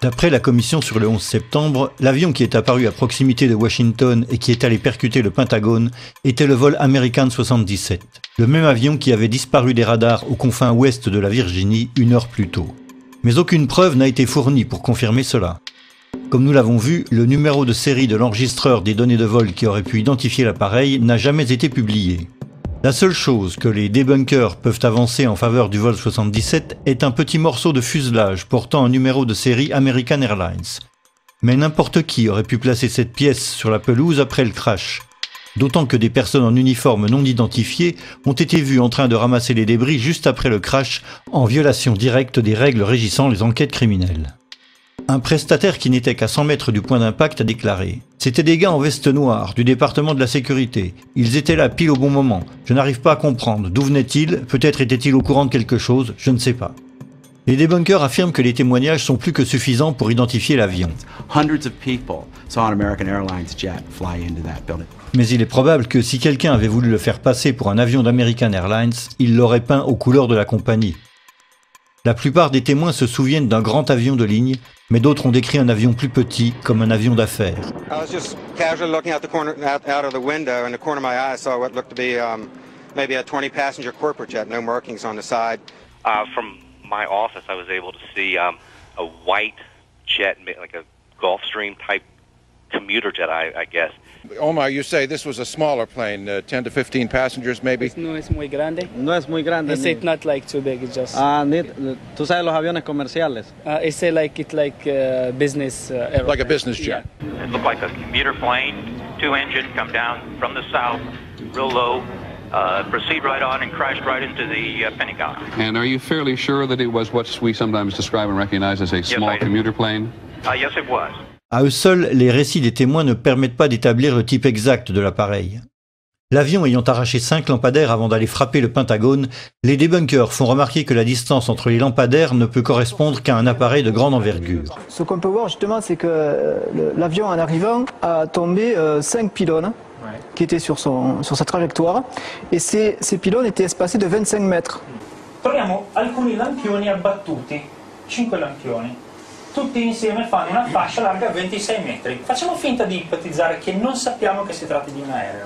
D'après la commission sur le 11 septembre, l'avion qui est apparu à proximité de Washington et qui est allé percuter le Pentagone était le vol American 77, le même avion qui avait disparu des radars aux confins ouest de la Virginie une heure plus tôt. Mais aucune preuve n'a été fournie pour confirmer cela. Comme nous l'avons vu, le numéro de série de l'enregistreur des données de vol qui aurait pu identifier l'appareil n'a jamais été publié. La seule chose que les débunkers peuvent avancer en faveur du vol 77 est un petit morceau de fuselage portant un numéro de série American Airlines. Mais n'importe qui aurait pu placer cette pièce sur la pelouse après le crash. D'autant que des personnes en uniforme non identifiées ont été vues en train de ramasser les débris juste après le crash, en violation directe des règles régissant les enquêtes criminelles. Un prestataire qui n'était qu'à 100 mètres du point d'impact a déclaré « C'était des gars en veste noire, du département de la sécurité. Ils étaient là pile au bon moment. Je n'arrive pas à comprendre. D'où venaient-ils? Peut-être étaient-ils au courant de quelque chose, je ne sais pas. » Les débunkers affirment que les témoignages sont plus que suffisants pour identifier l'avion. Mais il est probable que si quelqu'un avait voulu le faire passer pour un avion d'American Airlines, il l'aurait peint aux couleurs de la compagnie. La plupart des témoins se souviennent d'un grand avion de ligne, mais d'autres ont décrit un avion plus petit, comme un avion d'affaires. From my office, I was able to see a white jet, like a Gulfstream type commuter jet, I guess. Omar, you say this was a smaller plane, 10 to 15 passengers maybe? No es muy grande. No es muy grande. It's not like too big, it's just... ¿Tú sabes los aviones comerciales? It's like business airplane. Like a business jet. It looked like a commuter plane, 2-engine, come down from the south, real low, proceed right on and crashed right into the Pentagon. And are you fairly sure that it was what we sometimes describe and recognize as a small commuter plane? Yes, it was. À eux seuls, les récits des témoins ne permettent pas d'établir le type exact de l'appareil. L'avion ayant arraché 5 lampadaires avant d'aller frapper le Pentagone, les débunkers font remarquer que la distance entre les lampadaires ne peut correspondre qu'à un appareil de grande envergure. Ce qu'on peut voir justement, c'est que l'avion en arrivant a tombé 5 pylônes qui étaient sur sa trajectoire, et ces pylônes étaient espacés de 25 mètres. Troviamo alcuni lampioni abbattuti, 5 lampioni. Tutti insieme fanno una fascia larga 26 metri. Facciamo finta di ipotizzare che non sappiamo che si tratti di un aereo.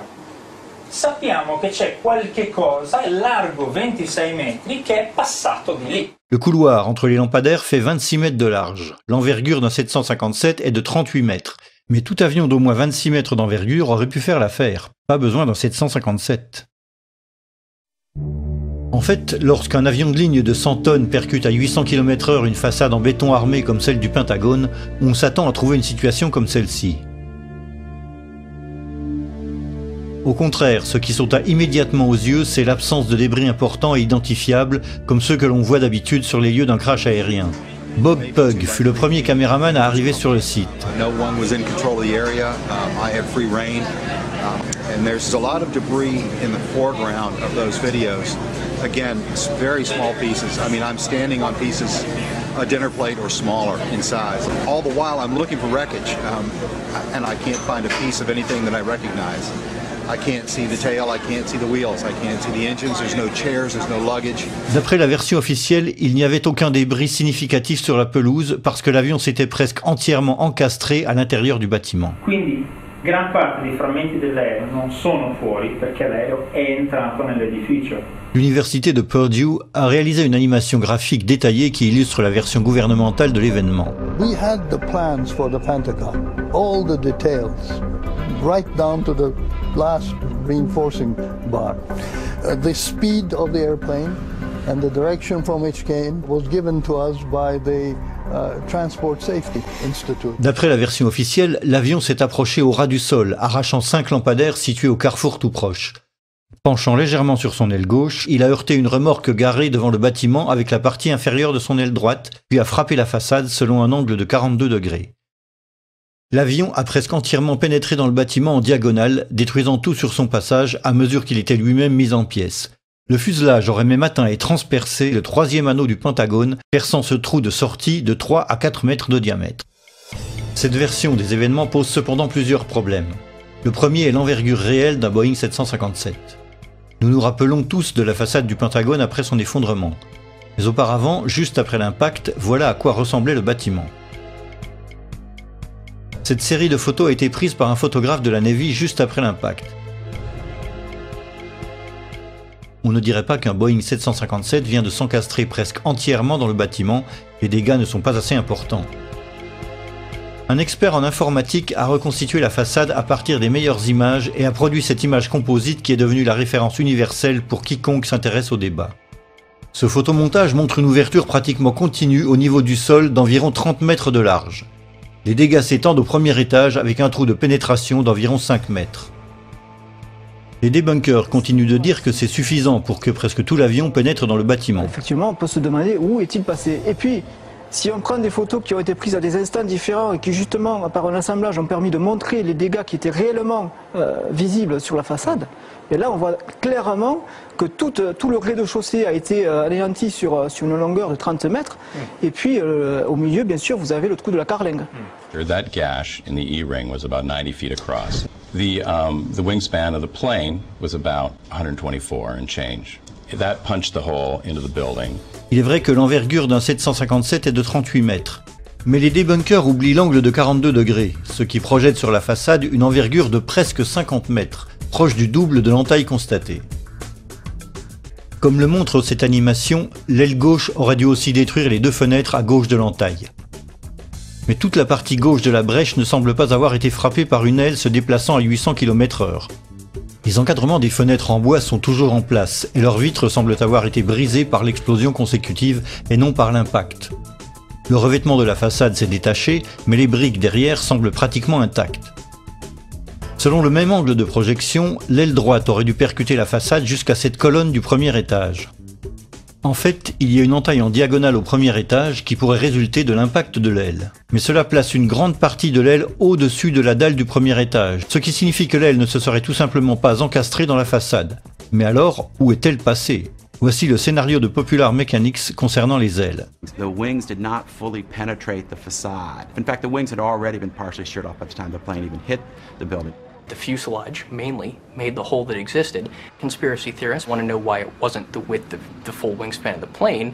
Sappiamo che c'è qualche cosa largo 26 metri che è passato di lì. Le couloir entre les lampadaires fait 26 mètres de large. L'envergure d'un 757 est de 38 mètres. Mais tout avion d'au moins 26 mètres d'envergure aurait pu faire l'affaire. Pas besoin d'un 757. En fait, lorsqu'un avion de ligne de 100 tonnes percute à 800 km/h une façade en béton armé comme celle du Pentagone, on s'attend à trouver une situation comme celle-ci. Au contraire, ce qui sauta immédiatement aux yeux, c'est l'absence de débris importants et identifiables, comme ceux que l'on voit d'habitude sur les lieux d'un crash aérien. Bob Pugg fut le premier caméraman à arriver sur le site. And there's a lot of debris in the foreground of those videos. Again, very small pieces. I mean, I'm standing on pieces a dinner plate or smaller in size. All the while, I'm looking for wreckage, and I can't find a piece of anything that I recognize. I can't see the tail, I can't see the wheels, I can't see the engines, there's no chairs, there's no luggage. D'après la version officielle, il n'y avait aucun débris significatif sur la pelouse parce que l'avion s'était presque entièrement encastré à l'intérieur du bâtiment. Quindi, gran parte dei frammenti dell'aereo non sono fuori perché l'aereo è entrato nell'edificio. L'université de Purdue a réalisé une animation graphique détaillée qui illustre la version gouvernementale de l'événement. We had the plans for the Pentagon, all the details, right down to the last reinforcing bar. The speed of the airplane and the direction from which came was given to us by the Transport Safety Institute. D'après la version officielle, l'avion s'est approché au ras du sol, arrachant 5 lampadaires situés au carrefour tout proche. Penchant légèrement sur son aile gauche, il a heurté une remorque garée devant le bâtiment avec la partie inférieure de son aile droite, puis a frappé la façade selon un angle de 42 degrés. L'avion a presque entièrement pénétré dans le bâtiment en diagonale, détruisant tout sur son passage à mesure qu'il était lui-même mis en pièces. Le fuselage aurait même atteint et transpercé le 3e anneau du Pentagone, perçant ce trou de sortie de 3 à 4 mètres de diamètre. Cette version des événements pose cependant plusieurs problèmes. Le premier est l'envergure réelle d'un Boeing 757. Nous nous rappelons tous de la façade du Pentagone après son effondrement. Mais auparavant, juste après l'impact, voilà à quoi ressemblait le bâtiment. Cette série de photos a été prise par un photographe de la Navy juste après l'impact. On ne dirait pas qu'un Boeing 757 vient de s'encastrer presque entièrement dans le bâtiment, les dégâts ne sont pas assez importants. Un expert en informatique a reconstitué la façade à partir des meilleures images et a produit cette image composite qui est devenue la référence universelle pour quiconque s'intéresse au débat. Ce photomontage montre une ouverture pratiquement continue au niveau du sol d'environ 30 mètres de large. Les dégâts s'étendent au premier étage avec un trou de pénétration d'environ 5 mètres. Les débunkers continuent de dire que c'est suffisant pour que presque tout l'avion pénètre dans le bâtiment. Effectivement, on peut se demander où est-il passé. Et puis, si on prend des photos qui ont été prises à des instants différents et qui justement, par un assemblage, ont permis de montrer les dégâts qui étaient réellement visibles sur la façade, et là on voit clairement que tout le rez-de-chaussée a été anéanti sur une longueur de 30 mètres. Et puis au milieu, bien sûr, vous avez le trou de la carlingue. That gash in the E-ring was about 90 feet across. The wingspan of the plane was about 124 and change. That punched the hole into the building. Il est vrai que l'envergure d'un 757 est de 38 mètres. Mais les débunkers oublient l'angle de 42 degrés, ce qui projette sur la façade une envergure de presque 50 mètres, proche du double de l'entaille constatée. Comme le montre cette animation, l'aile gauche aurait dû aussi détruire les deux fenêtres à gauche de l'entaille. Mais toute la partie gauche de la brèche ne semble pas avoir été frappée par une aile se déplaçant à 800 km/h. Les encadrements des fenêtres en bois sont toujours en place et leurs vitres semblent avoir été brisées par l'explosion consécutive et non par l'impact. Le revêtement de la façade s'est détaché, mais les briques derrière semblent pratiquement intactes. Selon le même angle de projection, l'aile droite aurait dû percuter la façade jusqu'à cette colonne du premier étage. En fait, il y a une entaille en diagonale au premier étage qui pourrait résulter de l'impact de l'aile. Mais cela place une grande partie de l'aile au-dessus de la dalle du premier étage, ce qui signifie que l'aile ne se serait tout simplement pas encastrée dans la façade. Mais alors, où est-elle passée ? Voici le scénario de Popular Mechanics concernant les ailes. The wings did not fully penetrate the facade. In fact, the wings had already been partially sheared off by the time the plane even hit the building. The fuselage, mainly, made the hole that existed. Conspiracy theorists want to know why it wasn't the width of the full wingspan of the plane,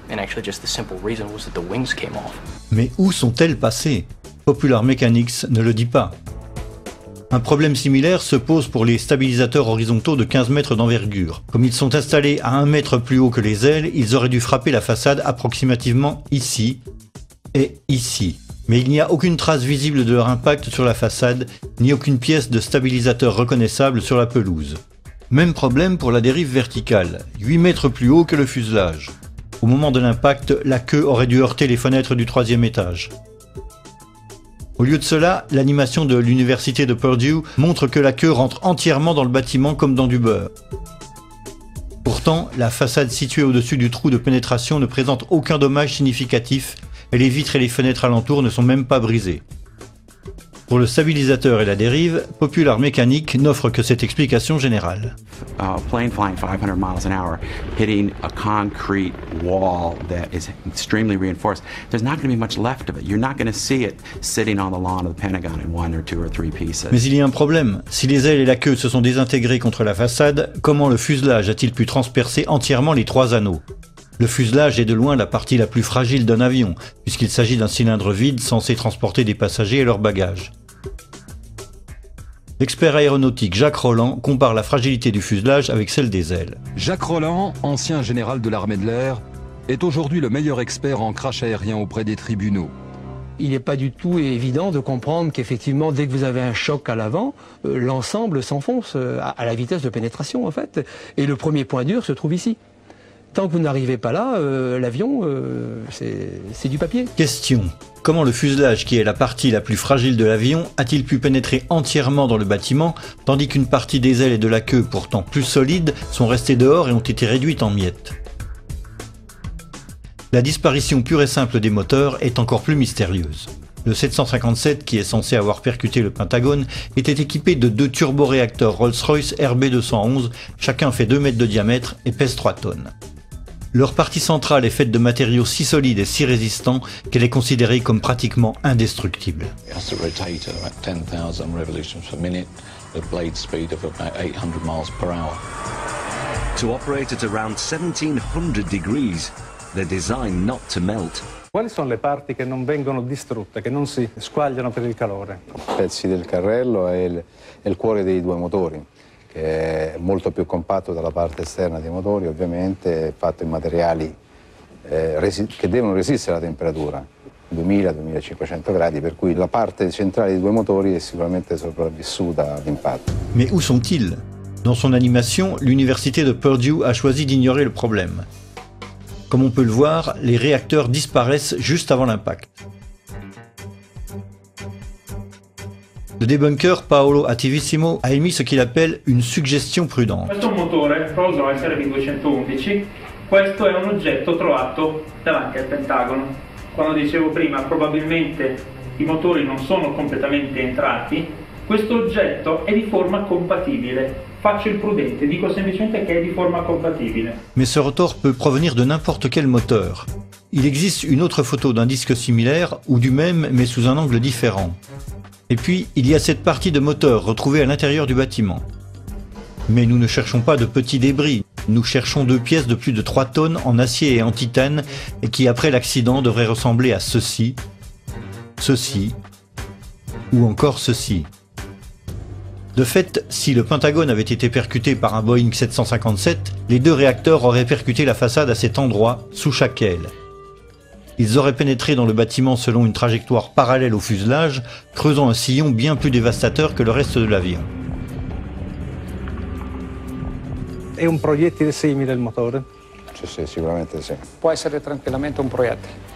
and actually just the simple reason was that the wings came off. Mais où sont-elles passées ? Popular Mechanics ne le dit pas. Un problème similaire se pose pour les stabilisateurs horizontaux de 15 mètres d'envergure. Comme ils sont installés à 1 mètre plus haut que les ailes, ils auraient dû frapper la façade approximativement ici et ici. Mais il n'y a aucune trace visible de leur impact sur la façade, ni aucune pièce de stabilisateur reconnaissable sur la pelouse. Même problème pour la dérive verticale, 8 mètres plus haut que le fuselage. Au moment de l'impact, la queue aurait dû heurter les fenêtres du 3e étage. Au lieu de cela, l'animation de l'université de Purdue montre que la queue rentre entièrement dans le bâtiment comme dans du beurre. Pourtant, la façade située au-dessus du trou de pénétration ne présente aucun dommage significatif et les vitres et les fenêtres alentours ne sont même pas brisées. Pour le stabilisateur et la dérive, Popular Mechanics n'offre que cette explication générale. A plane flying 500 miles an hour, hitting a concrete wall that is extremely reinforced, there's not going to be much left of it. You're not going to see it sitting on the lawn of the Pentagon in 1 or 2 or 3 pieces. Mais il y a un problème. Si les ailes et la queue se sont désintégrées contre la façade, comment le fuselage a-t-il pu transpercer entièrement les 3 anneaux ? Le fuselage est de loin la partie la plus fragile d'un avion, puisqu'il s'agit d'un cylindre vide censé transporter des passagers et leurs bagages. L'expert aéronautique Jacques Rolland compare la fragilité du fuselage avec celle des ailes. Jacques Rolland, ancien général de l'armée de l'air, est aujourd'hui le meilleur expert en crash aérien auprès des tribunaux. Il n'est pas du tout évident de comprendre qu'effectivement, dès que vous avez un choc à l'avant, l'ensemble s'enfonce à la vitesse de pénétration en fait. Et le premier point dur se trouve ici. Tant que vous n'arrivez pas là, l'avion, c'est du papier. Question. Comment le fuselage, qui est la partie la plus fragile de l'avion, a-t-il pu pénétrer entièrement dans le bâtiment, tandis qu'une partie des ailes et de la queue, pourtant plus solides, sont restées dehors et ont été réduites en miettes ? La disparition pure et simple des moteurs est encore plus mystérieuse. Le 757, qui est censé avoir percuté le Pentagone, était équipé de 2 turboréacteurs Rolls-Royce RB211, chacun fait 2 mètres de diamètre et pèse 3 tonnes. Leur partie centrale est faite de matériaux si solides et si résistants qu'elle est considérée comme pratiquement indestructible. To operate at around 1700 degrees, they're designed not to melt. Quali sono le parti che non vengono distrutte, che non si squagliano per il calore? Pezzi del carrello e il cuore dei due motori, che è molto più compatto dalla parte esterna dei motori, ovviamente è fatto in materiali che devono resistere alla temperatura, 2000-2500 gradi, per cui la parte centrale dei due motori è sicuramente sopravvissuta all'impatto. Mais où sont-ils? Dans son animation, l'université de Purdue a choisi d'ignorer le problème. Comme on peut le voir, les réacteurs disparaissent juste avant l'impact. Le débunker Paolo Attivissimo a émis ce qu'il appelle une suggestion prudente. Questo è un motore Rolls Royce RB211, questo è un oggetto trovato davanti al Pentagono. Quando dicevo prima, probabilmente i motori non sono completamente entrati, questo oggetto è di forma compatibile. Faccio il prudente, dico semplicemente che è di forma compatibile. Mais ce rotor peut provenir de n'importe quel moteur. Il existe une autre photo d'un disque similaire ou du même mais sous un angle différent. Et puis, il y a cette partie de moteur retrouvée à l'intérieur du bâtiment. Mais nous ne cherchons pas de petits débris, nous cherchons deux pièces de plus de 3 tonnes en acier et en titane et qui après l'accident devraient ressembler à ceci, ceci ou encore ceci. De fait, si le Pentagone avait été percuté par un Boeing 757, les deux réacteurs auraient percuté la façade à cet endroit, sous chaque aile. Ils auraient pénétré dans le bâtiment selon une trajectoire parallèle au fuselage, creusant un sillon bien plus dévastateur que le reste de l'avion. È un proiettile simile il motore? Sì, sicuramente sì. Può essere tranquillamente un proiettile.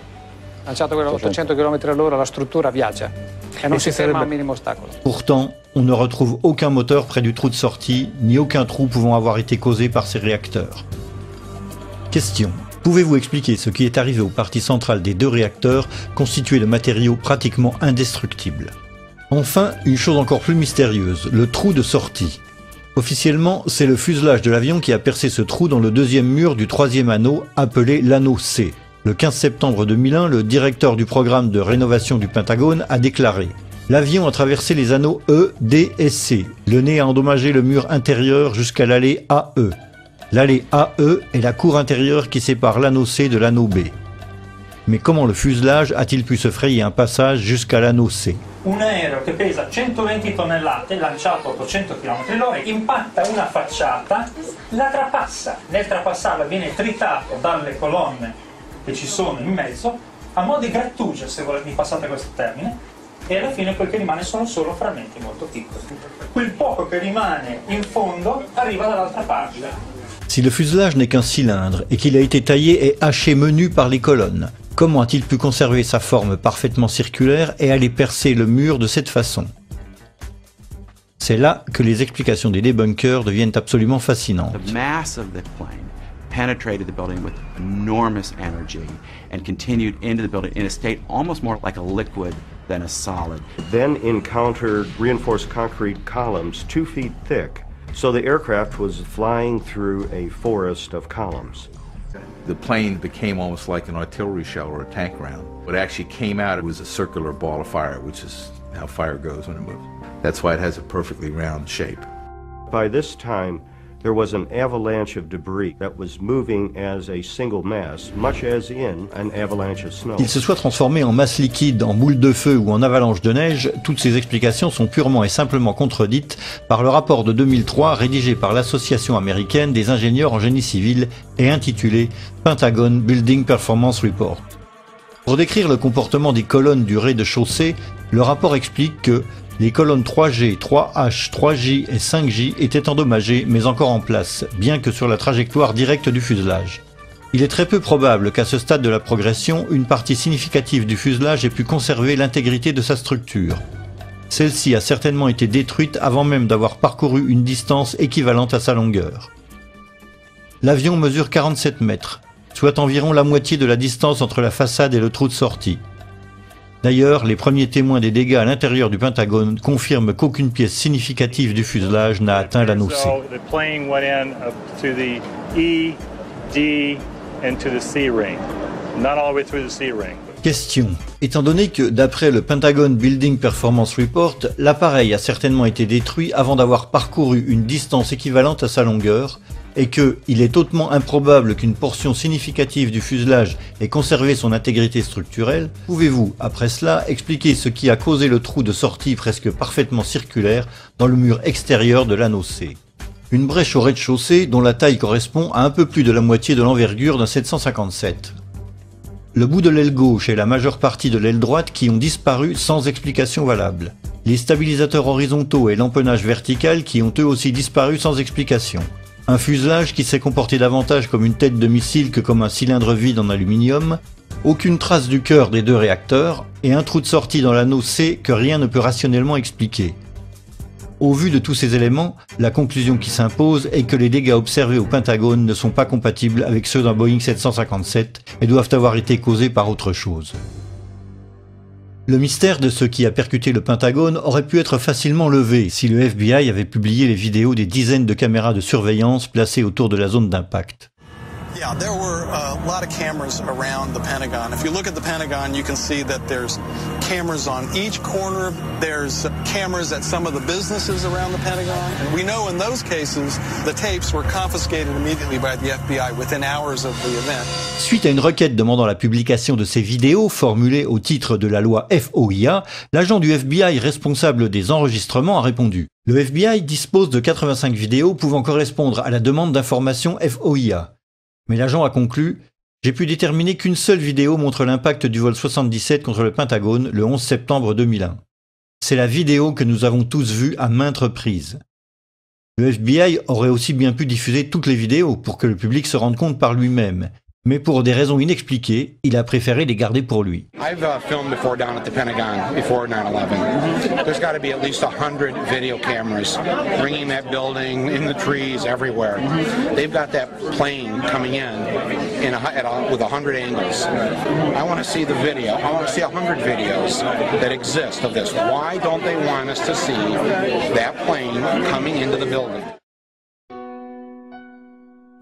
Lanciato a 800 km/h, la struttura viaggia e non si ferma al minimo ostacolo. Pourtant, on ne retrouve aucun moteur près du trou de sortie, ni aucun trou pouvant avoir été causé par ces réacteurs. Question. Pouvez-vous expliquer ce qui est arrivé aux parties centrales des deux réacteurs constitués de matériaux pratiquement indestructibles? Enfin, une chose encore plus mystérieuse, le trou de sortie. Officiellement, c'est le fuselage de l'avion qui a percé ce trou dans le deuxième mur du troisième anneau, appelé l'anneau C. Le 15 septembre 2001, le directeur du programme de rénovation du Pentagone a déclaré « L'avion a traversé les anneaux E, D et C. Le nez a endommagé le mur intérieur jusqu'à l'allée AE. L'allée AE est la cour intérieure qui sépare l'anneau C de l'anneau B. » Mais comment le fuselage a-t-il pu se frayer un passage jusqu'à l'anneau C? Un aereo che pesa 120 tonnellate, lanciato a 800 km/h, impatta una facciata, la trapassa. Nel trapassarla viene tritato dalle colonne che ci sono in mezzo, a mo' di grattugia, se mi passate questo termine, e alla fine quel che rimane sono solo frammenti molto piccoli. Quel poco che rimane in fondo arriva dall'altra parte. Si le fuselage n'est qu'un cylindre et qu'il a été taillé et haché menu par les colonnes, comment a-t-il pu conserver sa forme parfaitement circulaire et aller percer le mur de cette façon? C'est là que les explications des débunkers deviennent absolument fascinantes. The mass of the plane penetrated the building with enormous energy and continued into the building in a state almost more like a liquid than a solid. Then encountered reinforced concrete columns 2 feet thick, so the aircraft was flying through a forest of columns. The plane became almost like an artillery shell or a tank round. What actually came out, it was a circular ball of fire, which is how fire goes when it moves. That's why it has a perfectly round shape. By this time, there was an avalanche of debris that was moving as a single mass, much as in an avalanche of snow. Qu'il se soit transformé en masse liquide, en boule de feu ou en avalanche de neige, toutes ces explications sont purement et simplement contredites par le rapport de 2003 rédigé par l'Association américaine des ingénieurs en génie civil et intitulé Pentagon Building Performance Report. Pour décrire le comportement des colonnes du rez-de-chaussée, le rapport explique que les colonnes 3G, 3H, 3J et 5J étaient endommagées mais encore en place, bien que sur la trajectoire directe du fuselage. Il est très peu probable qu'à ce stade de la progression, une partie significative du fuselage ait pu conserver l'intégrité de sa structure. Celle-ci a certainement été détruite avant même d'avoir parcouru une distance équivalente à sa longueur. L'avion mesure 47 mètres, soit environ la moitié de la distance entre la façade et le trou de sortie. D'ailleurs, les premiers témoins des dégâts à l'intérieur du Pentagone confirment qu'aucune pièce significative du fuselage n'a atteint l'anneau C. The plane went in up to the E, D, and to the C ring. Not all the way through the C ring. Question. Étant donné que, d'après le Pentagon Building Performance Report, l'appareil a certainement été détruit avant d'avoir parcouru une distance équivalente à sa longueur, et que il est hautement improbable qu'une portion significative du fuselage ait conservé son intégrité structurelle, pouvez-vous, après cela, expliquer ce qui a causé le trou de sortie presque parfaitement circulaire dans le mur extérieur de l'anneau C? Une brèche au rez-de-chaussée dont la taille correspond à un peu plus de la moitié de l'envergure d'un 757. Le bout de l'aile gauche et la majeure partie de l'aile droite qui ont disparu sans explication valable. Les stabilisateurs horizontaux et l'empennage vertical qui ont eux aussi disparu sans explication. Un fuselage qui s'est comporté davantage comme une tête de missile que comme un cylindre vide en aluminium. Aucune trace du cœur des deux réacteurs et un trou de sortie dans l'anneau C que rien ne peut rationnellement expliquer. Au vu de tous ces éléments, la conclusion qui s'impose est que les dégâts observés au Pentagone ne sont pas compatibles avec ceux d'un Boeing 757 et doivent avoir été causés par autre chose. Le mystère de ce qui a percuté le Pentagone aurait pu être facilement levé si le FBI avait publié les vidéos des dizaines de caméras de surveillance placées autour de la zone d'impact. Yeah, there were a lot of cameras around the Pentagon. If you look at the Pentagon, you can see that there's cameras on each corner. There's cameras at some of the businesses around the Pentagon. And we know in those cases, the tapes were confiscated immediately by the FBI within hours of the event. Suite à une requête demandant la publication de ces vidéos formulée au titre de la loi FOIA, l'agent du FBI responsable des enregistrements a répondu. Le FBI dispose de 85 vidéos pouvant correspondre à la demande d'information FOIA. Mais l'agent a conclu « J'ai pu déterminer qu'une seule vidéo montre l'impact du vol 77 contre le Pentagone le 11 septembre 2001. C'est la vidéo que nous avons tous vue à maintes reprises. » Le FBI aurait aussi bien pu diffuser toutes les vidéos pour que le public se rende compte par lui-même. Mais pour des raisons inexpliquées, il a préféré les garder pour lui. I've filmed before down at the Pentagon before 9/11. There's got to be at least 100 video cameras ringing that building, in the trees, everywhere. They've got that plane coming with 100 angles. I want to see the video. I want to see 100 videos that exist of this. Why don't they want us to see that plane coming into the building?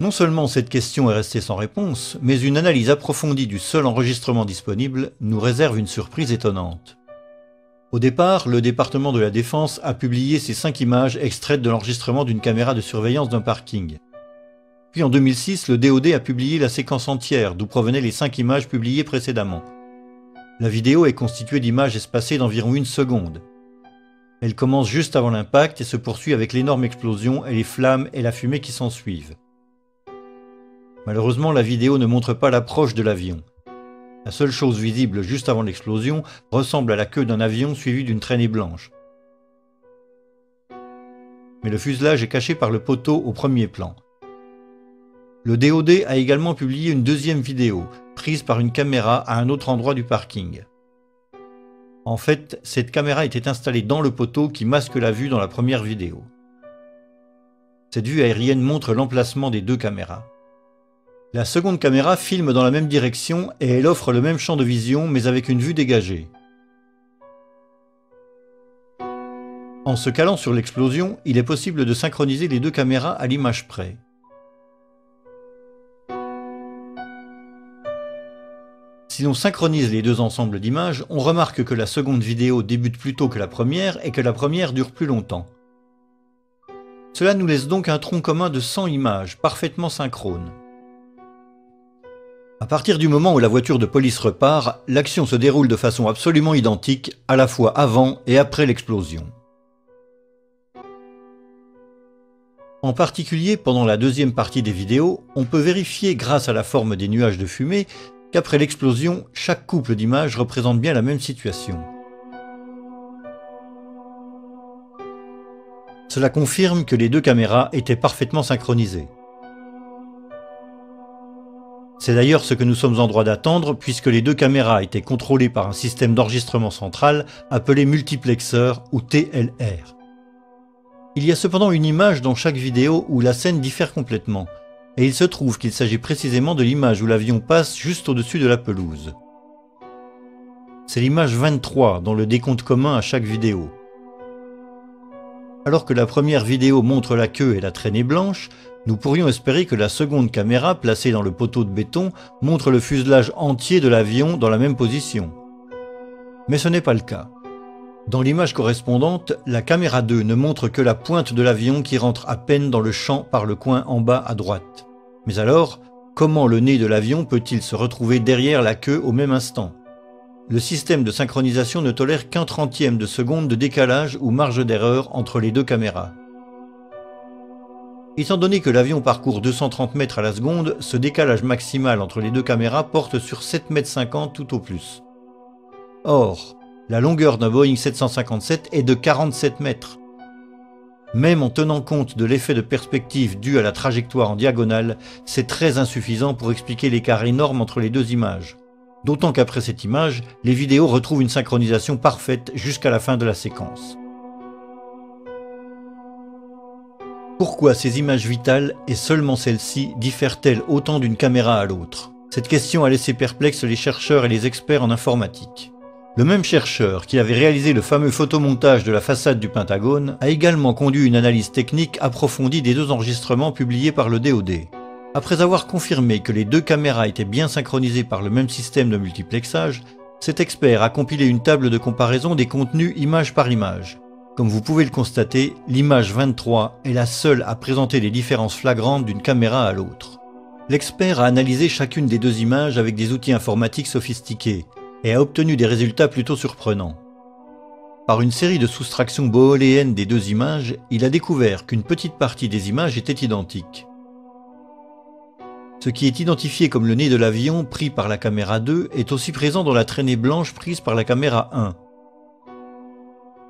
Non seulement cette question est restée sans réponse, mais une analyse approfondie du seul enregistrement disponible nous réserve une surprise étonnante. Au départ, le département de la Défense a publié ces 5 images extraites de l'enregistrement d'une caméra de surveillance d'un parking. Puis en 2006, le DoD a publié la séquence entière d'où provenaient les 5 images publiées précédemment. La vidéo est constituée d'images espacées d'environ 1 seconde. Elle commence juste avant l'impact et se poursuit avec l'énorme explosion et les flammes et la fumée qui s'ensuivent. Malheureusement, la vidéo ne montre pas l'approche de l'avion. La seule chose visible juste avant l'explosion ressemble à la queue d'un avion suivi d'une traînée blanche. Mais le fuselage est caché par le poteau au premier plan. Le DoD a également publié une deuxième vidéo, prise par une caméra à un autre endroit du parking. En fait, cette caméra était installée dans le poteau qui masque la vue dans la première vidéo. Cette vue aérienne montre l'emplacement des 2 caméras. La seconde caméra filme dans la même direction et elle offre le même champ de vision mais avec une vue dégagée. En se calant sur l'explosion, il est possible de synchroniser les 2 caméras à l'image près. Si l'on synchronise les 2 ensembles d'images, on remarque que la seconde vidéo débute plus tôt que la première et que la première dure plus longtemps. Cela nous laisse donc un tronc commun de 100 images, parfaitement synchrones. À partir du moment où la voiture de police repart, l'action se déroule de façon absolument identique, à la fois avant et après l'explosion. En particulier, pendant la deuxième partie des vidéos, on peut vérifier grâce à la forme des nuages de fumée qu'après l'explosion, chaque couple d'images représente bien la même situation. Cela confirme que les 2 caméras étaient parfaitement synchronisées. C'est d'ailleurs ce que nous sommes en droit d'attendre puisque les 2 caméras étaient contrôlées par un système d'enregistrement central appelé multiplexeur ou TLR. Il y a cependant une image dans chaque vidéo où la scène diffère complètement, et il se trouve qu'il s'agit précisément de l'image où l'avion passe juste au-dessus de la pelouse. C'est l'image 23 dans le décompte commun à chaque vidéo. Alors que la première vidéo montre la queue et la traînée blanche, nous pourrions espérer que la seconde caméra, placée dans le poteau de béton, montre le fuselage entier de l'avion dans la même position. Mais ce n'est pas le cas. Dans l'image correspondante, la caméra 2 ne montre que la pointe de l'avion qui rentre à peine dans le champ par le coin en bas à droite. Mais alors, comment le nez de l'avion peut-il se retrouver derrière la queue au même instant? Le système de synchronisation ne tolère qu'un trentième de seconde de décalage ou marge d'erreur entre les deux caméras. Étant donné que l'avion parcourt 230 mètres à la seconde, ce décalage maximal entre les deux caméras porte sur 7,50 m tout au plus. Or, la longueur d'un Boeing 757 est de 47 mètres. Même en tenant compte de l'effet de perspective dû à la trajectoire en diagonale, c'est très insuffisant pour expliquer l'écart énorme entre les deux images. D'autant qu'après cette image, les vidéos retrouvent une synchronisation parfaite jusqu'à la fin de la séquence. Pourquoi ces images vitales, et seulement celles-ci, diffèrent-elles autant d'une caméra à l'autre? Cette question a laissé perplexes les chercheurs et les experts en informatique. Le même chercheur qui avait réalisé le fameux photomontage de la façade du Pentagone a également conduit une analyse technique approfondie des deux enregistrements publiés par le DoD. Après avoir confirmé que les deux caméras étaient bien synchronisées par le même système de multiplexage, cet expert a compilé une table de comparaison des contenus image par image. Comme vous pouvez le constater, l'image 23 est la seule à présenter les différences flagrantes d'une caméra à l'autre. L'expert a analysé chacune des deux images avec des outils informatiques sophistiqués et a obtenu des résultats plutôt surprenants. Par une série de soustractions booléennes des deux images, il a découvert qu'une petite partie des images était identique. Ce qui est identifié comme le nez de l'avion pris par la caméra 2 est aussi présent dans la traînée blanche prise par la caméra 1.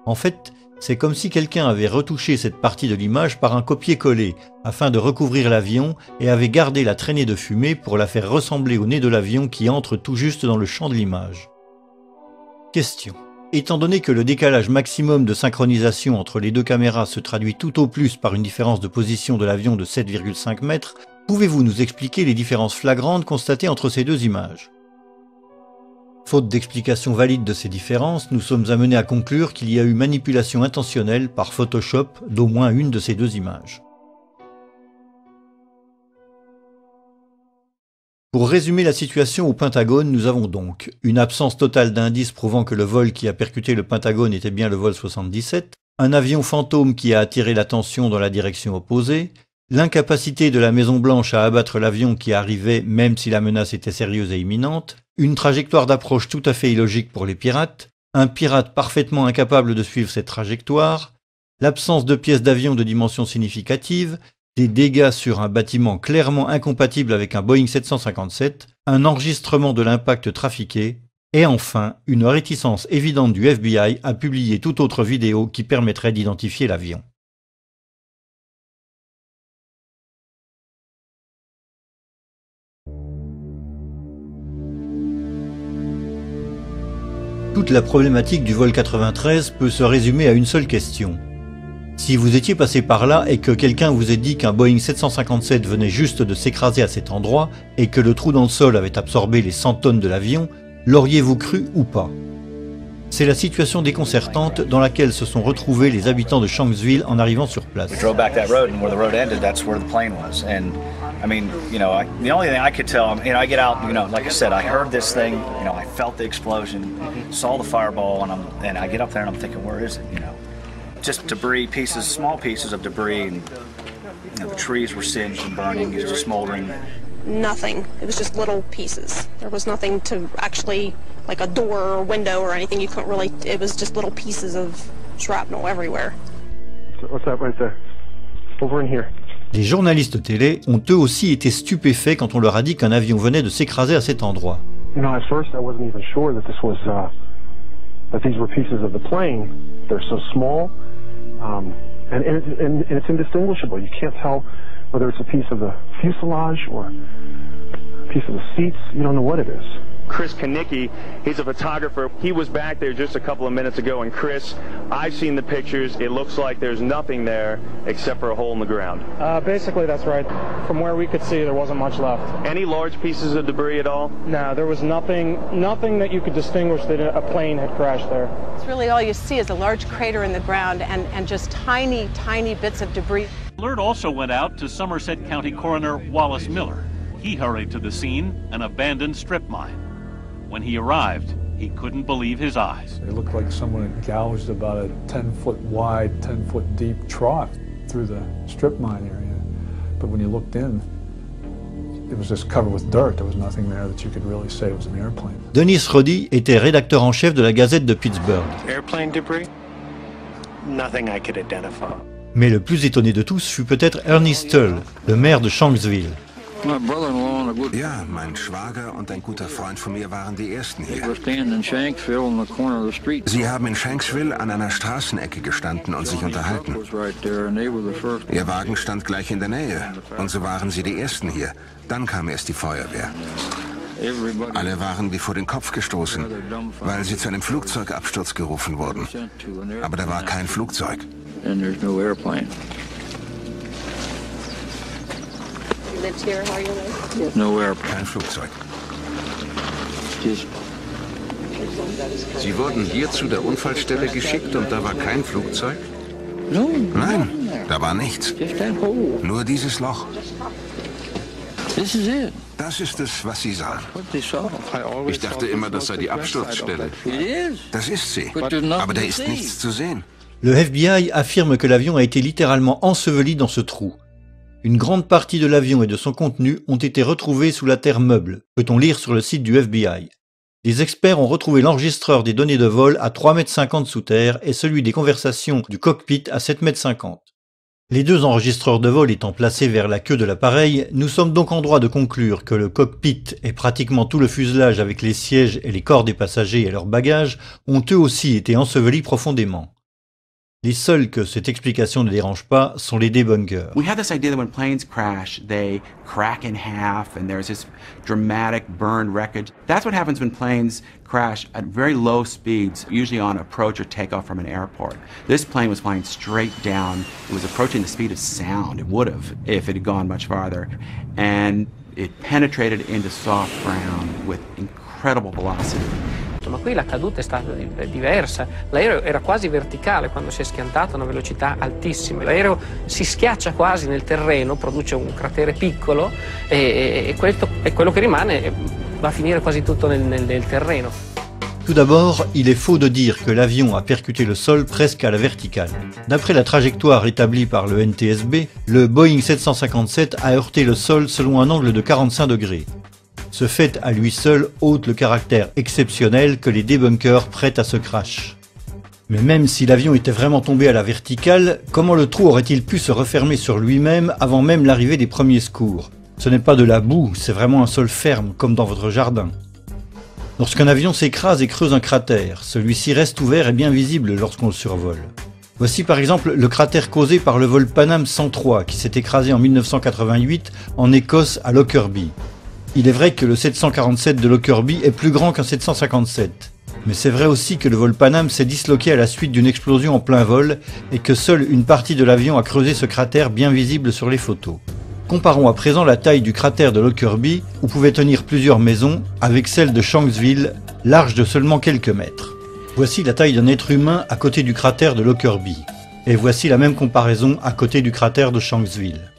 En fait, c'est comme si quelqu'un avait retouché cette partie de l'image par un copier-coller afin de recouvrir l'avion et avait gardé la traînée de fumée pour la faire ressembler au nez de l'avion qui entre tout juste dans le champ de l'image. Question. Étant donné que le décalage maximum de synchronisation entre les deux caméras se traduit tout au plus par une différence de position de l'avion de 7,5 mètres, pouvez-vous nous expliquer les différences flagrantes constatées entre ces deux images? Faute d'explication valide de ces différences, nous sommes amenés à conclure qu'il y a eu manipulation intentionnelle par Photoshop d'au moins une de ces deux images. Pour résumer la situation au Pentagone, nous avons donc une absence totale d'indices prouvant que le vol qui a percuté le Pentagone était bien le vol 77, un avion fantôme qui a attiré l'attention dans la direction opposée, l'incapacité de la Maison-Blanche à abattre l'avion qui arrivait même si la menace était sérieuse et imminente, une trajectoire d'approche tout à fait illogique pour les pirates, un pirate parfaitement incapable de suivre cette trajectoire, l'absence de pièces d'avion de dimension significative, des dégâts sur un bâtiment clairement incompatible avec un Boeing 757, un enregistrement de l'impact trafiqué, et enfin une réticence évidente du FBI à publier toute autre vidéo qui permettrait d'identifier l'avion. Toute la problématique du vol 93 peut se résumer à une seule question. Si vous étiez passé par là et que quelqu'un vous ait dit qu'un Boeing 757 venait juste de s'écraser à cet endroit et que le trou dans le sol avait absorbé les 100 tonnes de l'avion, l'auriez-vous cru ou pas? C'est la situation déconcertante dans laquelle se sont retrouvés les habitants de Shanksville en arrivant sur place. I mean, you know, the only thing I could tell, you know, I get out, you know, like I said, I heard this thing, you know, I felt the explosion, saw the fireball, and I get up there and I'm thinking, where is it, you know? Just debris, pieces, small pieces of debris, and you know, the trees were singed and burning, it was just smoldering. Nothing. It was just little pieces. There was nothing to actually, like a door or window or anything, you couldn't really, it was just little pieces of shrapnel everywhere. What's that right there? Over in here. Les journalistes télé ont eux aussi été stupéfaits quand on leur a dit qu'un avion venait de s'écraser à cet endroit. You know, at first I wasn't even sure that this was, that these were pieces of the plane. They're so small, and it's indistinguishable. You can't tell whether it's a piece of the fuselage or a piece of the seats. You don't know what it is. Chris Kanicki, he's a photographer. He was back there just a couple of minutes ago, and Chris, I've seen the pictures. It looks like there's nothing there except for a hole in the ground. Basically, that's right. From where we could see, there wasn't much left. Any large pieces of debris at all? No, there was nothing that you could distinguish that a plane had crashed there. It's really all you see is a large crater in the ground and just tiny, tiny bits of debris. Alert also went out to Somerset County Coroner Wallace Miller. He hurried to the scene, an abandoned strip mine. When he arrived, He couldn't believe his eyes. It looked like someone had gouged about a 10-foot wide, 10-foot deep trough through the strip mine area. But when you looked in, it was just covered with dirt. There was nothing there that you could really say it was an airplane. Dennis Roddy était rédacteur en chef de la Gazette de Pittsburgh. Airplane debris? Nothing I could identify. Mais le plus étonné de tous fut peut-être Ernie Stull, le maire de Shanksville. Ja, mein Schwager und ein guter Freund von mir waren die Ersten hier. Sie haben in Shanksville an einer Straßenecke gestanden und sich unterhalten. Ihr Wagen stand gleich in der Nähe und so waren sie die Ersten hier. Dann kam erst die Feuerwehr. Alle waren wie vor den Kopf gestoßen, weil sie zu einem Flugzeugabsturz gerufen wurden. Aber da war kein Flugzeug. Kein Flugzeug. Sie wurden hier zu der Unfallstelle geschickt und da war kein Flugzeug? Nein, da war nichts. Nur dieses Loch. Das ist es, was Sie sahen. Ich dachte immer, das sei die Absturzstelle. Das ist sie, aber da ist nichts zu sehen. Le FBI affirme que l'avion a été littéralement enseveli dans ce trou. Une grande partie de l'avion et de son contenu ont été retrouvés sous la terre meuble, peut-on lire sur le site du FBI. Les experts ont retrouvé l'enregistreur des données de vol à 3,50 m sous terre et celui des conversations du cockpit à 7,50 m. Les deux enregistreurs de vol étant placés vers la queue de l'appareil, nous sommes donc en droit de conclure que le cockpit et pratiquement tout le fuselage avec les sièges et les corps des passagers et leurs bagages ont eux aussi été ensevelis profondément. Les seuls que cette explication ne dérange pas sont les debunkers. We have this idea that when planes crash, they crack in half and there's this dramatic burned wreckage. That's what happens when planes crash at very low speeds, usually on approach or takeoff from an airport. This plane was flying straight down. It was approaching the speed of sound. It would have if it had gone much farther. And it penetrated into soft ground with incredible velocity. Ma qui la caduta è stata diversa, l'aereo era quasi verticale quando si è schiantato a una velocità altissima, l'aereo si schiaccia quasi nel terreno, produce un cratere piccolo e quello che rimane va a finire quasi tutto nel terreno. Tout d'abord, il est faux de dire que l'avion a percuté le sol presque à la verticale. D'après la trajectoire établie par le NTSB, le Boeing 757 a heurté le sol selon un angle de 45 degrés. Ce fait à lui seul ôte le caractère exceptionnel que les debunkers prêtent à ce crash. Mais même si l'avion était vraiment tombé à la verticale, comment le trou aurait-il pu se refermer sur lui-même avant même l'arrivée des premiers secours? Ce n'est pas de la boue, c'est vraiment un sol ferme, comme dans votre jardin. Lorsqu'un avion s'écrase et creuse un cratère, celui-ci reste ouvert et bien visible lorsqu'on le survole. Voici par exemple le cratère causé par le vol Pan Am 103 qui s'est écrasé en 1988 en Écosse à Lockerbie. Il est vrai que le 747 de Lockerbie est plus grand qu'un 757. Mais c'est vrai aussi que le vol Pan Am s'est disloqué à la suite d'une explosion en plein vol et que seule une partie de l'avion a creusé ce cratère bien visible sur les photos. Comparons à présent la taille du cratère de Lockerbie, où pouvaient tenir plusieurs maisons, avec celle de Shanksville, large de seulement quelques mètres. Voici la taille d'un être humain à côté du cratère de Lockerbie. Et voici la même comparaison à côté du cratère de Shanksville.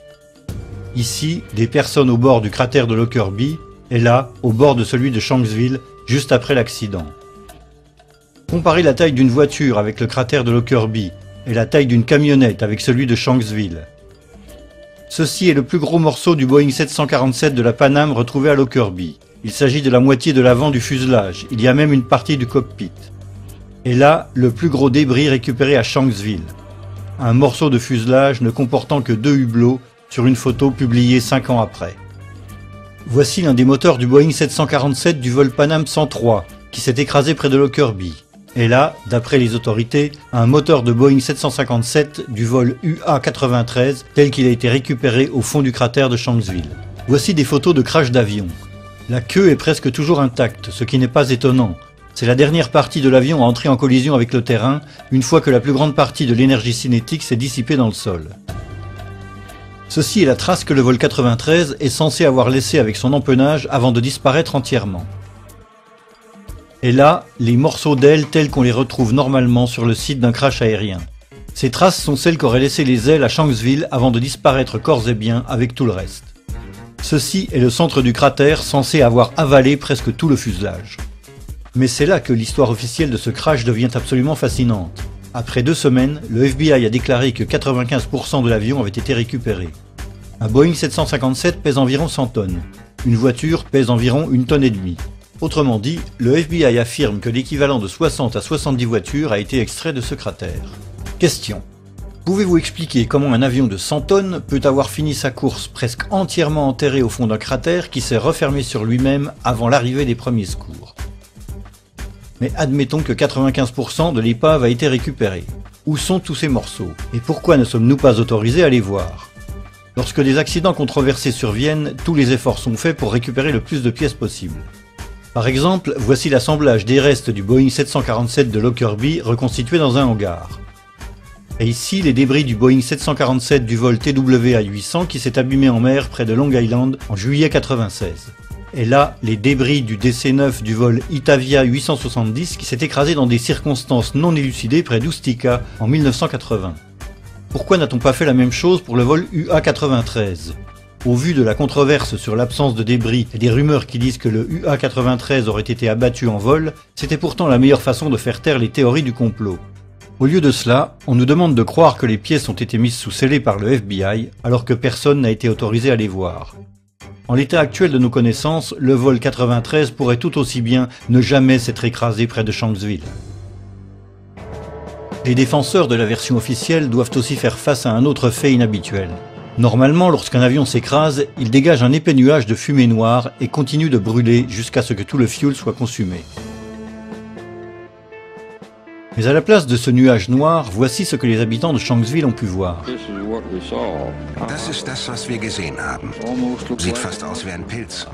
Ici, des personnes au bord du cratère de Lockerbie, et là, au bord de celui de Shanksville, juste après l'accident. Comparez la taille d'une voiture avec le cratère de Lockerbie, et la taille d'une camionnette avec celui de Shanksville. Ceci est le plus gros morceau du Boeing 747 de la Pan Am retrouvé à Lockerbie. Il s'agit de la moitié de l'avant du fuselage, il y a même une partie du cockpit. Et là, le plus gros débris récupéré à Shanksville. Un morceau de fuselage ne comportant que 2 hublots, sur une photo publiée 5 ans après. Voici l'un des moteurs du Boeing 747 du vol Pan Am 103, qui s'est écrasé près de Lockerbie. Et là, d'après les autorités, un moteur de Boeing 757 du vol UA-93, tel qu'il a été récupéré au fond du cratère de Shanksville. Voici des photos de crash d'avion. La queue est presque toujours intacte, ce qui n'est pas étonnant. C'est la dernière partie de l'avion à entrer en collision avec le terrain, une fois que la plus grande partie de l'énergie cinétique s'est dissipée dans le sol. Ceci est la trace que le vol 93 est censé avoir laissée avec son empennage avant de disparaître entièrement. Et là, les morceaux d'ailes tels qu'on les retrouve normalement sur le site d'un crash aérien. Ces traces sont celles qu'auraient laissées les ailes à Shanksville avant de disparaître corps et biens avec tout le reste. Ceci est le centre du cratère censé avoir avalé presque tout le fuselage. Mais c'est là que l'histoire officielle de ce crash devient absolument fascinante. Après 2 semaines, le FBI a déclaré que 95% de l'avion avait été récupéré. Un Boeing 757 pèse environ 100 tonnes. Une voiture pèse environ 1,5 tonne. Autrement dit, le FBI affirme que l'équivalent de 60 à 70 voitures a été extrait de ce cratère. Question. Pouvez-vous expliquer comment un avion de 100 tonnes peut avoir fini sa course presque entièrement enterré au fond d'un cratère qui s'est refermé sur lui-même avant l'arrivée des premiers secours? Mais admettons que 95% de l'épave a été récupérée. Où sont tous ces morceaux? Et pourquoi ne sommes-nous pas autorisés à les voir? Lorsque des accidents controversés surviennent, tous les efforts sont faits pour récupérer le plus de pièces possible. Par exemple, voici l'assemblage des restes du Boeing 747 de Lockerbie reconstitué dans un hangar. Et ici, les débris du Boeing 747 du vol TWA-800 qui s'est abîmé en mer près de Long Island en juillet 1996. Et là, les débris du DC-9 du vol Itavia 870 qui s'est écrasé dans des circonstances non élucidées près d'Ustica en 1980. Pourquoi n'a-t-on pas fait la même chose pour le vol UA-93 ? Au vu de la controverse sur l'absence de débris et des rumeurs qui disent que le UA-93 aurait été abattu en vol, c'était pourtant la meilleure façon de faire taire les théories du complot. Au lieu de cela, on nous demande de croire que les pièces ont été mises sous scellé par le FBI, alors que personne n'a été autorisé à les voir. En l'état actuel de nos connaissances, le vol 93 pourrait tout aussi bien ne jamais s'être écrasé près de Shanksville. Les défenseurs de la version officielle doivent aussi faire face à un autre fait inhabituel. Normalement, lorsqu'un avion s'écrase, il dégage un épais nuage de fumée noire et continue de brûler jusqu'à ce que tout le fuel soit consumé. Mais à la place de ce nuage noir, voici ce que les habitants de Shanksville ont pu voir. Das ist das, was wir gesehen haben. Sieht fast aus wie ein Pilz.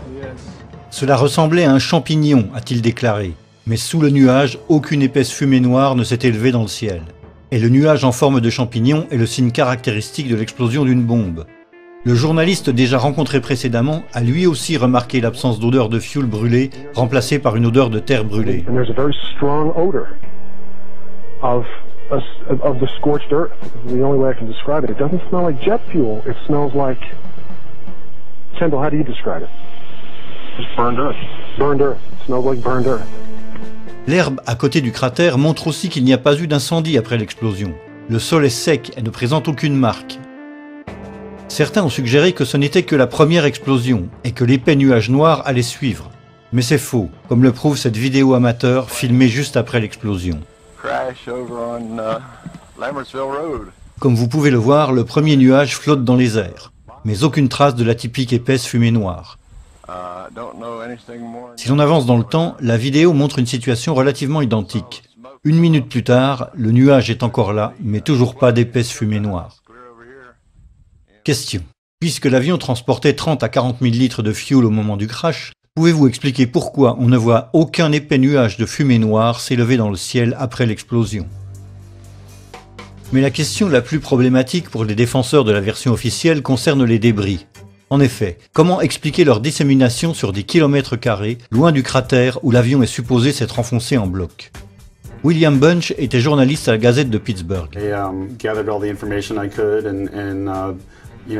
Cela ressemblait à un champignon, a-t-il déclaré. Mais sous le nuage, aucune épaisse fumée noire ne s'est élevée dans le ciel. Et le nuage en forme de champignon est le signe caractéristique de l'explosion d'une bombe. Le journaliste déjà rencontré précédemment a lui aussi remarqué l'absence d'odeur de fuel brûlé, remplacée par une odeur de terre brûlée. Of the scorched earth. The only way I can describe it. It doesn't smell like jet fuel. It smells like... Kendall, how do you describe it? Just burned earth. Burned earth. It smells like burned earth. L'herbe à côté du cratère montre aussi qu'il n'y a pas eu d'incendie après l'explosion. Le sol est sec et ne présente aucune marque. Certains ont suggéré que ce n'était que la première explosion et que l'épais nuage noir allait suivre. Mais c'est faux, comme le prouve cette vidéo amateur filmée juste après l'explosion. Comme vous pouvez le voir, le premier nuage flotte dans les airs, mais aucune trace de la typique épaisse fumée noire. Si l'on avance dans le temps, la vidéo montre une situation relativement identique. 1 minute plus tard, le nuage est encore là, mais toujours pas d'épaisse fumée noire. Question. Puisque l'avion transportait 30 à 40 000 litres de fuel au moment du crash, pouvez-vous expliquer pourquoi on ne voit aucun épais nuage de fumée noire s'élever dans le ciel après l'explosion? Mais la question la plus problématique pour les défenseurs de la version officielle concerne les débris. En effet, comment expliquer leur dissémination sur des kilomètres carrés, loin du cratère où l'avion est supposé s'être enfoncé en bloc? William Bunch était journaliste à la Gazette de Pittsburgh. I gathered all the information I could and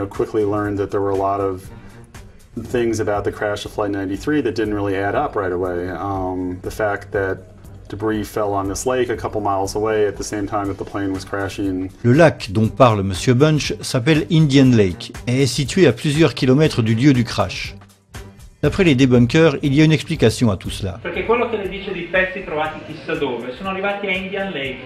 quickly learned that there were a lot of things about the crash of Flight 93 that didn't really add up right away. The fact that debris fell on this lake a couple miles away at the same time that the plane was crashing. Le lac dont parle Monsieur Bunch s'appelle Indian Lake et est situé à plusieurs kilomètres du lieu du crash. D'après les debunkers, il y a une explication à tout cela. Perché quello che le dice di pezzi trovati chissà dove, sono arrivati a Indian Lake,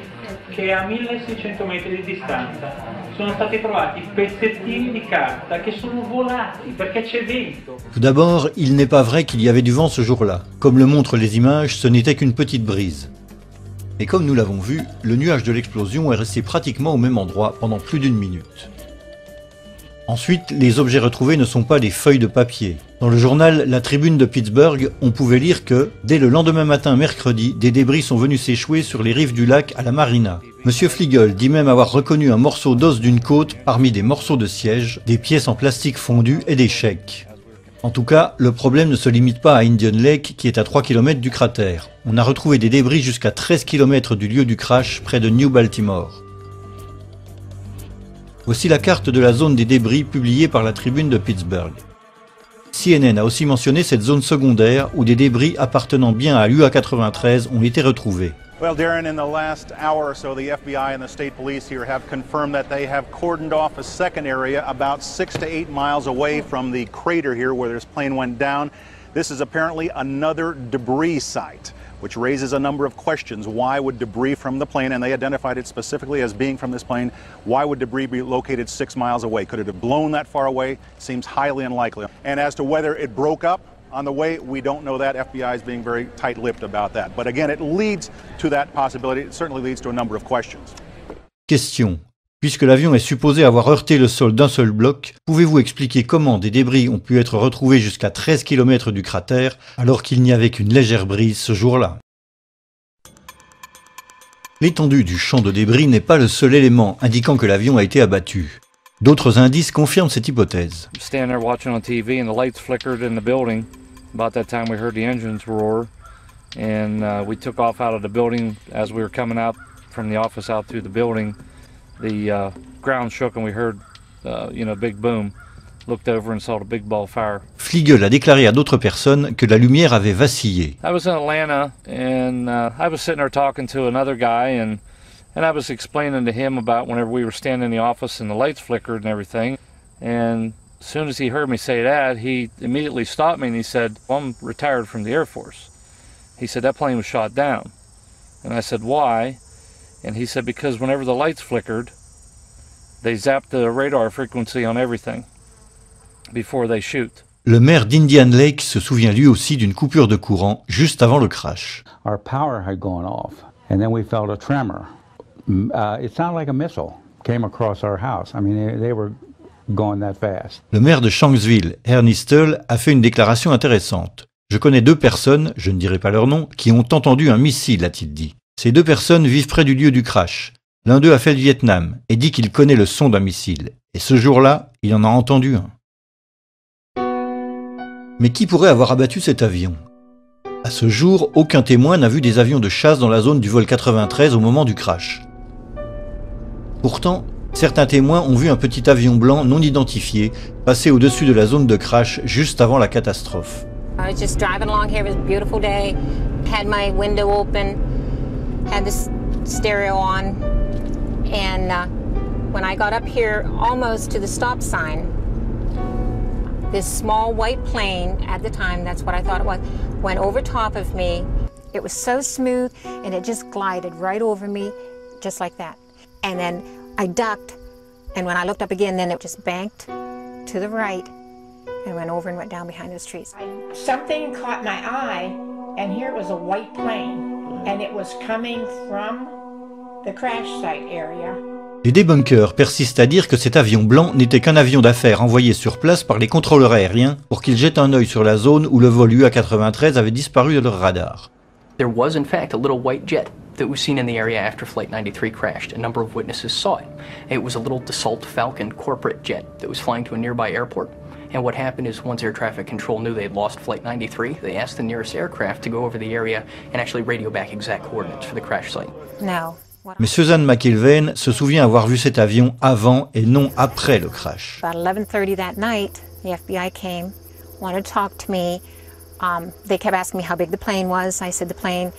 che è a 1600 metri di distanza. Sono stati trovati pezzettini di carta che sono volati perché c'è vento. Tout d'abord, il n'est pas vrai qu'il y avait du vent ce jour-là. Comme le montrent les images, ce n'était qu'une petite brise. Et comme nous l'avons vu, le nuage de l'explosion est resté pratiquement au même endroit pendant plus d'1 minute. Ensuite, les objets retrouvés ne sont pas des feuilles de papier. Dans le journal La Tribune de Pittsburgh, on pouvait lire que, dès le lendemain matin mercredi, des débris sont venus s'échouer sur les rives du lac à la marina. Monsieur Fliegel dit même avoir reconnu un morceau d'os d'une côte parmi des morceaux de siège, des pièces en plastique fondu et des chèques. En tout cas, le problème ne se limite pas à Indian Lake qui est à 3 km du cratère. On a retrouvé des débris jusqu'à 13 km du lieu du crash près de New Baltimore. Voici la carte de la zone des débris publiée par la Tribune de Pittsburgh. CNN a aussi mentionné cette zone secondaire où des débris appartenant bien à l'UA-93 ont été retrouvés. Well, Darren, in the last hour or so, the FBI and the state police here have confirmed that they have cordoned off a second area about 6 to 8 miles away from the crater here where this plane went down. This is apparently another debris site, which raises a number of questions. Why would debris from the plane, and they identified it specifically as being from this plane, why would debris be located 6 miles away? Could it have blown that far away? Seems highly unlikely. And as to whether it broke up on the way, we don't know that. FBI is being very tight-lipped about that. But again, it leads to that possibility. It certainly leads to a number of questions. Question. Puisque l'avion est supposé avoir heurté le sol d'un seul bloc, pouvez-vous expliquer comment des débris ont pu être retrouvés jusqu'à 13 km du cratère alors qu'il n'y avait qu'une légère brise ce jour-là? L'étendue du champ de débris n'est pas le seul élément indiquant que l'avion a été abattu. D'autres indices confirment cette hypothèse. Standing there watching on TV and the lights flickered in the building. About that time we heard the engines roar and we took off out of the building. As we were coming out from the office out through the building, the ground shook and we heard big boom. Looked over and saw the big ball of fire. Fliegel a déclaré à d'autres personnes que la lumière avait vacillé. I was in Atlanta and I was sitting there talking to another guy and I was explaining to him about whenever we were standing in the office and the lights flickered and everything. And as soon as he heard me say that, he immediately stopped me and he said, well, I'm retired from the Air Force. He said, that plane was shot down. And I said, why? And he said, because whenever the lights flickered, they zapped the radar frequency on everything before they shoot. Le maire d'Indian Lake se souvient lui aussi d'une coupure de courant juste avant le crash. Our power had gone off and then we felt a tremor. It sounded like a missile came across our house. I mean, they were going that fast. Le maire de Shanksville, Ernie Stull, a fait une déclaration intéressante. Je connais 2 personnes, je ne dirai pas leur nom, qui ont entendu un missile, a-t-il dit. Ces 2 personnes vivent près du lieu du crash. L'un d'eux a fait le Vietnam et dit qu'il connaît le son d'un missile. Et ce jour-là, il en a entendu un. Mais qui pourrait avoir abattu cet avion? À ce jour, aucun témoin n'a vu des avions de chasse dans la zone du vol 93 au moment du crash. Pourtant, certains témoins ont vu un petit avion blanc non identifié passer au-dessus de la zone de crash juste avant la catastrophe. I was just driving along here. It was a beautiful day. Had my window open, had this stereo on, and when I got up here almost to the stop sign, this small white plane, at the time, that's what I thought it was, went over top of me. It was so smooth, and it just glided right over me, just like that. And then I ducked, and when I looked up again, then it just banked to the right and went over and went down behind those trees. Something caught my eye, and here it was a white plane, and it was coming from the crash site area. Les débunkers persistent à dire que cet avion blanc n'était qu'un avion d'affaires envoyé sur place par les contrôleurs aériens pour qu'ils jettent un œil sur la zone où le vol UA-93 avait disparu de leur radar. There was in fact a little white jet that was seen in the area after Flight 93 crashed. A number of witnesses saw it. It was a little Dassault Falcon corporate jet that was flying to a nearby airport. And what happened is once air traffic control knew they'd lost Flight 93, they asked the nearest aircraft to go over the area and actually radio back exact coordinates for the crash site. No. Mais Susan McIlvaine se souvient avoir vu cet avion avant et non après le crash. About 11:30 that night, the FBI came, wanted to talk to me. They kept asking me how big the plane was. I said the plane,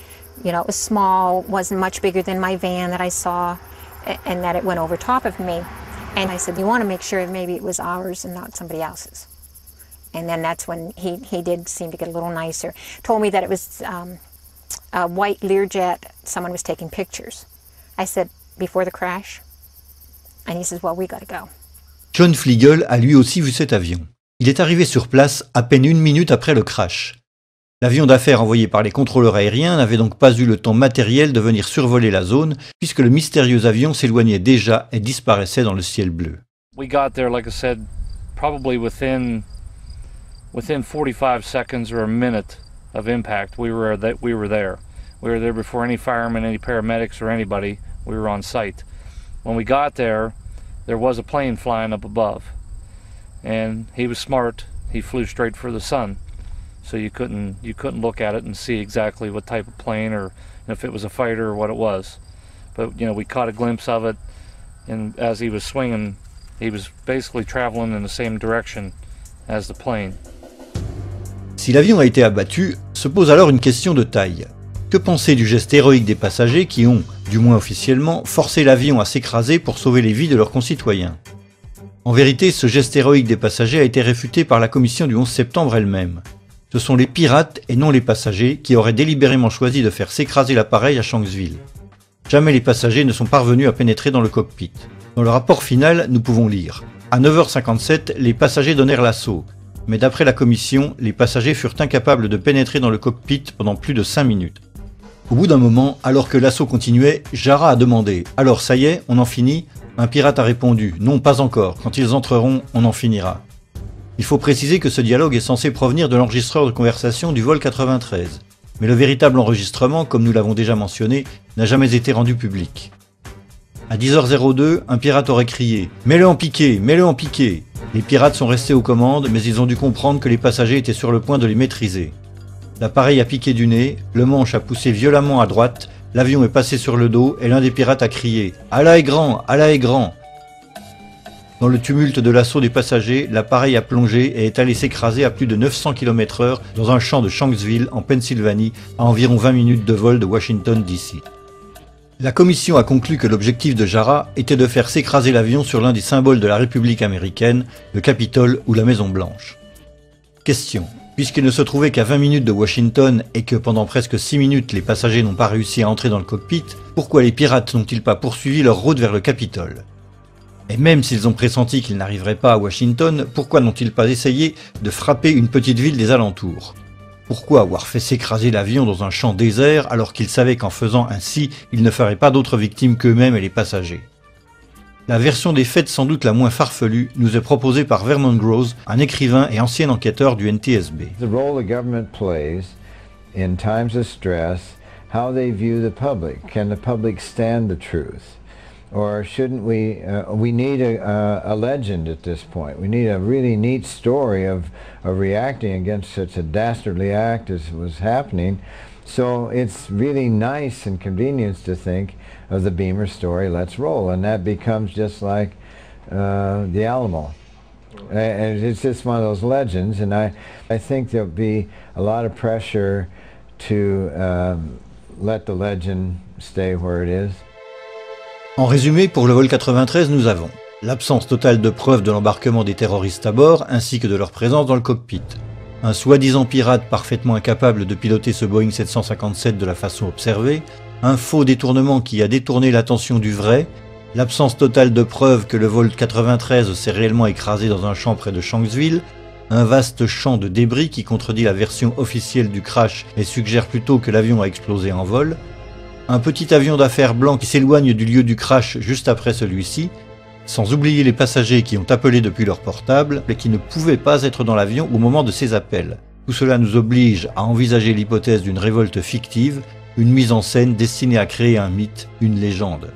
it was small, wasn't much bigger than my van that I saw, and that it went over top of me. And I said, you want to make sure maybe it was ours and not somebody else's. And then that's when he did seem to get a little nicer. Told me that it was a white Learjet, someone was taking pictures. I said, before the crash? And he says, well, we gotta go. John Fliegel a lui aussi vu cet avion. Il est arrivé sur place à peine 1 minute après le crash. L'avion d'affaires envoyé par les contrôleurs aériens n'avait donc pas eu le temps matériel de venir survoler la zone, puisque le mystérieux avion s'éloignait déjà et disparaissait dans le ciel bleu. We got there, like I said, probably within 45 seconds or a minute of impact. We were there. We were there before any firemen, any paramedics, or anybody. We were on site. When we got there, there was a plane flying up above. And he was smart. He flew straight for the sun. So you couldn't look at it and see exactly what type of plane or if it was a fighter or what it was. But, we caught a glimpse of it. And as he was swinging, he was basically traveling in the same direction as the plane. Si l'avion a été abattu, se pose alors une question de taille. Que penser du geste héroïque des passagers qui ont, du moins officiellement, forcé l'avion à s'écraser pour sauver les vies de leurs concitoyens? En vérité, ce geste héroïque des passagers a été réfuté par la commission du 11 septembre elle-même. Ce sont les pirates et non les passagers qui auraient délibérément choisi de faire s'écraser l'appareil à Shanksville. Jamais les passagers ne sont parvenus à pénétrer dans le cockpit. Dans le rapport final, nous pouvons lire « À 9h57, les passagers donnèrent l'assaut, mais d'après la commission, les passagers furent incapables de pénétrer dans le cockpit pendant plus de 5 minutes. » Au bout d'un moment, alors que l'assaut continuait, Jarrah a demandé « Alors ça y est, on en finit ?» Un pirate a répondu « Non, pas encore, quand ils entreront, on en finira. » Il faut préciser que ce dialogue est censé provenir de l'enregistreur de conversation du vol 93, mais le véritable enregistrement, comme nous l'avons déjà mentionné, n'a jamais été rendu public. À 10h02, un pirate aurait crié « Mets-le en piqué, mets-le en piqué !» Les pirates sont restés aux commandes, mais ils ont dû comprendre que les passagers étaient sur le point de les maîtriser. L'appareil a piqué du nez, le manche a poussé violemment à droite, l'avion est passé sur le dos et l'un des pirates a crié « Allah est grand, Allah est grand !» Dans le tumulte de l'assaut des passagers, l'appareil a plongé et est allé s'écraser à plus de 900 km/h dans un champ de Shanksville, en Pennsylvanie, à environ 20 minutes de vol de Washington DC. La commission a conclu que l'objectif de Jarrah était de faire s'écraser l'avion sur l'un des symboles de la République américaine, le Capitole ou la Maison Blanche. Question. Puisqu'il ne se trouvait qu'à 20 minutes de Washington et que pendant presque 6 minutes les passagers n'ont pas réussi à entrer dans le cockpit, pourquoi les pirates n'ont-ils pas poursuivi leur route vers le Capitole? Et même s'ils ont pressenti qu'ils n'arriveraient pas à Washington, pourquoi n'ont-ils pas essayé de frapper une petite ville des alentours? Pourquoi avoir fait s'écraser l'avion dans un champ désert alors qu'ils savaient qu'en faisant ainsi, ils ne feraient pas d'autres victimes qu'eux-mêmes et les passagers? La version des faits sans doute la moins farfelue nous est proposée par Vernon Groves, un écrivain et ancien enquêteur du NTSB. The role the government plays in times of stress, how they view the public. Can the public stand the truth? Or shouldn't we need a legend at this point. We need a really neat story of reacting against such a dastardly act as was happening. So it's really nice and convenient to think of the Beamer story, let's roll, and that becomes just like the Alamo. And it's just one of those legends, and I think there'll be a lot of pressure to let the legend stay where it is. En résumé, pour le vol 93, nous avons l'absence totale de preuves de l'embarquement des terroristes à bord, ainsi que de leur présence dans le cockpit. Un soi-disant pirate parfaitement incapable de piloter ce Boeing 757 de la façon observée, un faux détournement qui a détourné l'attention du vrai, l'absence totale de preuves que le vol 93 s'est réellement écrasé dans un champ près de Shanksville, un vaste champ de débris qui contredit la version officielle du crash et suggère plutôt que l'avion a explosé en vol, un petit avion d'affaires blanc qui s'éloigne du lieu du crash juste après celui-ci, sans oublier les passagers qui ont appelé depuis leur portable et qui ne pouvaient pas être dans l'avion au moment de ces appels. Tout cela nous oblige à envisager l'hypothèse d'une révolte fictive, une mise en scène destinée à créer un mythe, une légende.